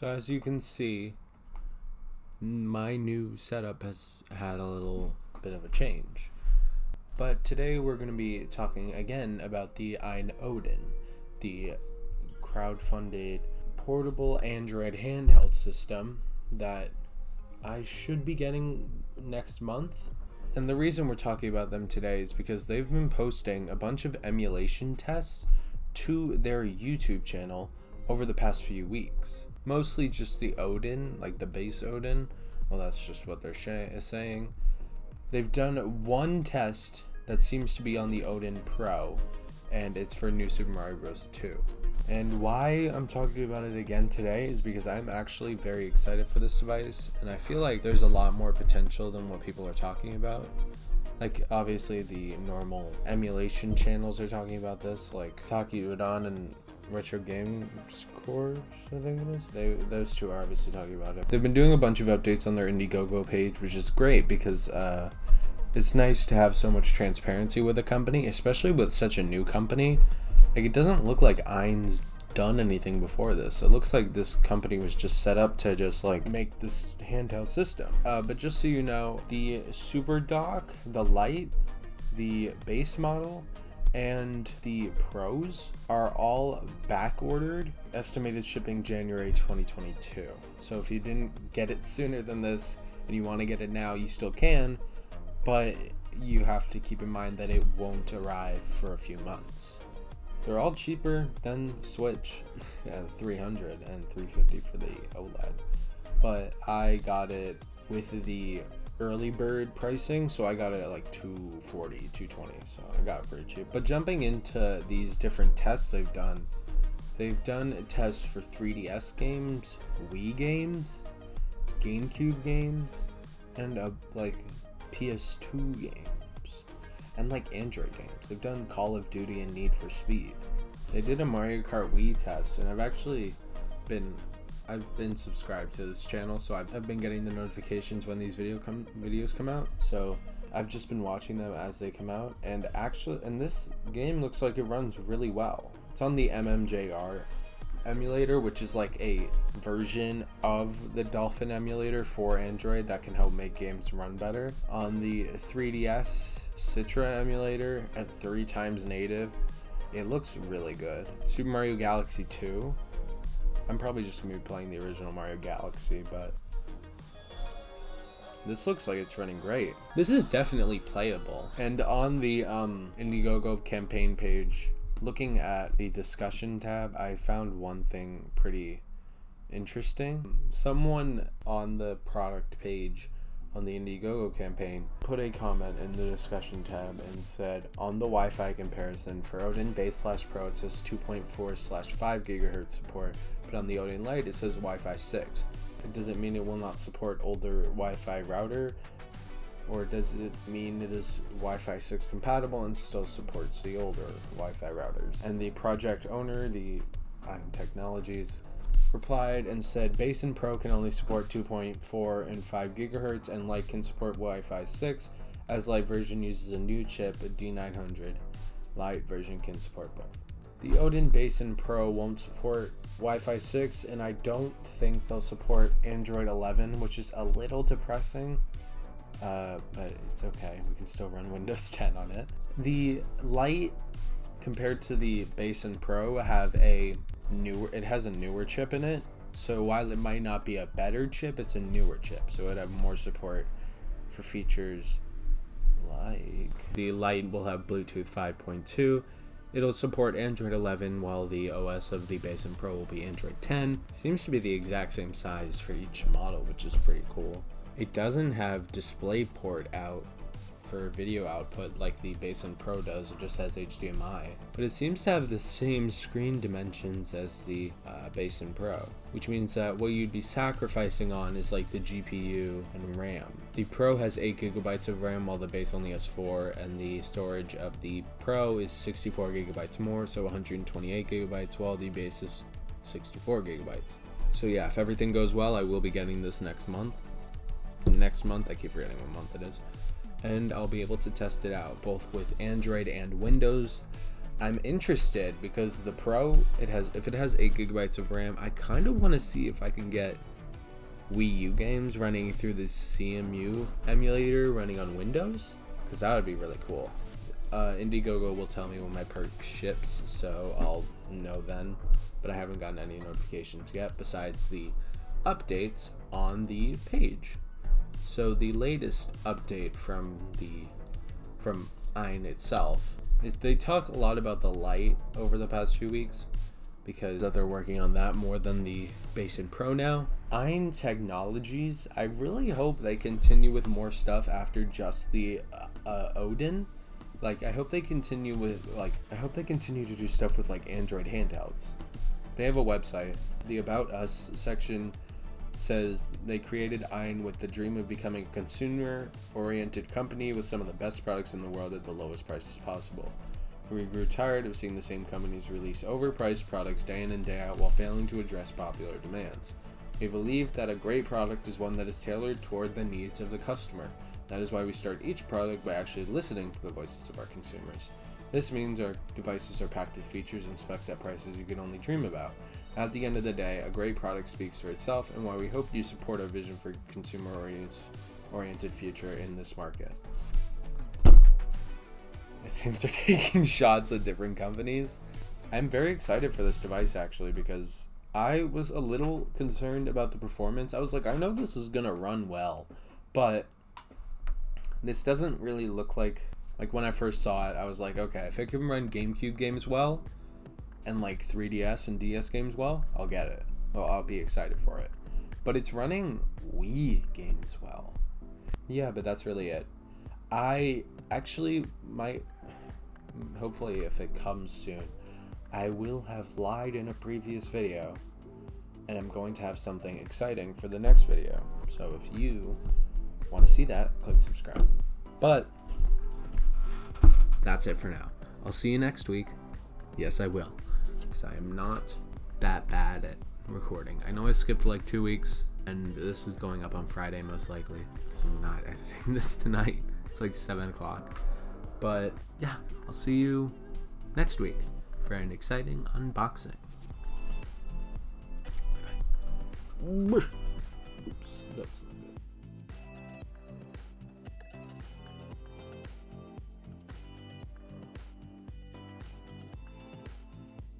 So as you can see, my new setup has had a little bit of a change. But today we're going to be talking again about the AYN Odin, the crowdfunded portable Android handheld system that I should be getting next month. And the reason we're talking about them today is because they've been posting a bunch of emulation tests to their YouTube channel over the past few weeks. Mostly just the Odin, like the base Odin. Well, that's just what they're saying. They've done one test that seems to be on the Odin Pro, and it's for New Super Mario Bros. 2. And why I'm talking to you about it again today is because I'm actually very excited for this device, and I feel like there's a lot more potential than what people are talking about. Like, obviously the normal emulation channels are talking about this, like AYN Odin and Retro Game Scores, I think it is. Those two are obviously talking about it. They've been doing a bunch of updates on their Indiegogo page, which is great because it's nice to have so much transparency with a company, especially with such a new company. Like, it doesn't look like AYN's done anything before this. It looks like this company was just set up to just like make this handheld system. But just so you know, the Super Dock, the Lite, the base model, and the Pros are all back ordered, estimated shipping January 2022. So if you didn't get it sooner than this and you want to get it now, you still can, but you have to keep in mind that it won't arrive for a few months. They're all cheaper than Switch, at $300 and $350 for the OLED, but I got it with the early bird pricing, so I got it at like $240, $220, so I got it pretty cheap. But jumping into these different tests they've done tests for 3DS games, Wii games, GameCube games, and like PS2 games, and like Android games. They've done Call of Duty and Need for Speed. They did a Mario Kart Wii test, and I've been subscribed to this channel, so I've been getting the notifications when these videos come out. So I've just been watching them as they come out, and this game looks like it runs really well. It's on the MMJR emulator, which is like a version of the Dolphin emulator for Android that can help make games run better. On the 3DS Citra emulator at 3 times native, it looks really good. Super Mario Galaxy 2. I'm probably just going to be playing the original Mario Galaxy, but this looks like it's running great. This is definitely playable. And on the Indiegogo campaign page, looking at the discussion tab, I found one thing pretty interesting. Someone on the product page on the Indiegogo campaign put a comment in the discussion tab and said, on the Wi-Fi comparison for Odin Base/Pro it says 2.4/5 gigahertz support, but on the Odin Lite it says Wi-Fi 6. Does it mean it will not support older Wi-Fi router, or does it mean it is Wi-Fi 6 compatible and still supports the older Wi-Fi routers? And the project owner, the AYN Technologies, replied and said Base and Pro can only support 2.4 and 5 gigahertz, and Lite can support Wi-Fi 6, as Lite version uses a new chip, a D900. Lite version can support both. The Odin Base and Pro won't support Wi-Fi 6, and I don't think they'll support Android 11, which is a little depressing, but it's okay. We can still run Windows 10 on it. The Lite, compared to the Base and Pro, it has a newer chip in it. So while it might not be a better chip, it's a newer chip, so it'd have more support for features like the Lite will have Bluetooth 5.2. It'll support Android 11, while the OS of the Base and Pro will be Android 10. Seems to be the exact same size for each model, which is pretty cool. It doesn't have DisplayPort out for video output like the Base and Pro does. It just has HDMI, but it seems to have the same screen dimensions as the Base and Pro, which means that what you'd be sacrificing on is like the GPU and RAM. The Pro has 8 gigabytes of RAM while the Base only has 4, and the storage of the Pro is 64 gigabytes more, so 128 gigabytes, while the Base is 64 gigabytes. So yeah, if everything goes well, I will be getting this next month. I keep forgetting what month it is. And I'll be able to test it out both with Android and Windows. I'm interested because the Pro, if it has 8 gigabytes of RAM, I kind of want to see if I can get Wii U games running through the CMU emulator running on Windows, because that would be really cool. Indiegogo will tell me when my perk ships, so I'll know then, but I haven't gotten any notifications yet besides the updates on the page. So the latest update from AYN itself is they talk a lot about the light over the past few weeks, because they're working on that more than the base and pro now. AYN Technologies, I really hope they continue with more stuff after just the Odin. Like, I hope they continue to do stuff with like Android handhelds. They have a website. The About Us section says they created AYN with the dream of becoming a consumer-oriented company with some of the best products in the world at the lowest prices possible. We grew tired of seeing the same companies release overpriced products day in and day out while failing to address popular demands. We believe that a great product is one that is tailored toward the needs of the customer. That is why we start each product by actually listening to the voices of our consumers. This means our devices are packed with features and specs at prices you can only dream about. At the end of the day, a great product speaks for itself, and why we hope you support our vision for consumer-oriented future in this market. It seems they're taking shots at different companies. I'm very excited for this device actually, because I was a little concerned about the performance. I was like, I know this is gonna run well, but this doesn't really look like when I first saw it, I was like, okay, if it can run GameCube games well and like 3DS and DS games well, I'll get it. Well, I'll be excited for it. But it's running Wii games well. Yeah, but that's really it. I actually might, hopefully if it comes soon, I will have lied in a previous video, and I'm going to have something exciting for the next video. So if you want to see that, click subscribe. But that's it for now. I'll see you next week. Yes, I will, because I am not that bad at recording. I know I skipped like 2 weeks, and this is going up on Friday most likely, because I'm not editing this tonight. It's like 7 o'clock. But yeah, I'll see you next week for an exciting unboxing. Bye-bye. Oops.